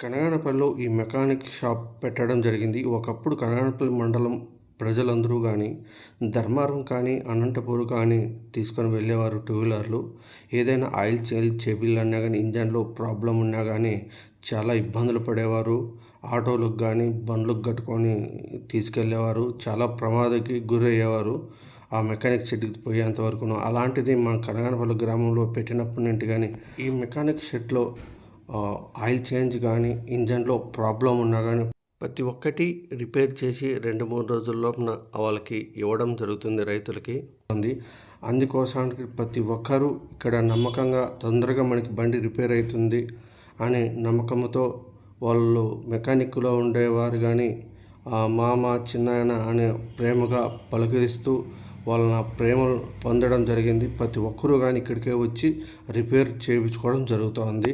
కనగానపల్లిలో ఈ mechanic shop పెట్టడం జరిగింది. ఒకప్పుడు కనగానపల్లి మండలం ప్రజలందరూ గానీ, ధర్మారం కానీ, అనంతపూర్ కానీ తీసుకొని వెళ్ళేవారు టూ వీలర్లు. ఏదైనా ఆయిల్ చేపియాలన్నా గానీ, ఇంజన్‌లో ప్రాబ్లమ్ ఉన్నా గానీ చాలా ఇబ్బందులు పడేవారు. ఆటోలకు గానీ, బండ్లకు కట్టుకొని తీసుకెళ్ళేవారు. చాలా ప్రమాదానికి గురయ్యేవారు. ఆ మెకానిక్ షెడ్‌కి పోయేంత వరకును. అలాంటిది మన కనగానపల్లి గ్రామంలో పెట్టినప్పటి నుండి గానీ, ఈ మెకానిక్ షెడ్‌లో ఆయిల్ చేంజ్ కానీ, ఇంజన్‌లో ప్రాబ్లమ్ ఉన్నా గానీ ప్రతి ఒక్కటి రిపేర్ చేసి 2, 3 రోజుల లోపున వాళ్ళకి ఇవ్వడం జరుగుతుంది రైతులకి. అందుకోసానికి ప్రతి ఒక్కరూ ఇక్కడ నమ్మకంగా తొందరగా మనకి బండి రిపేర్ అవుతుంది అనే నమ్మకంతో వాళ్ళు మెకానిక్‌లో ఉండేవారు గానీ, మామ, చిన్నాయన అనే ప్రేమగా పలకరిస్తూ వాళ్ళ ప్రేమను పొందడం జరిగింది. ప్రతి ఒక్కరూ గానీ ఇక్కడికే వచ్చి రిపేర్ చేయించుకోవడం జరుగుతోంది.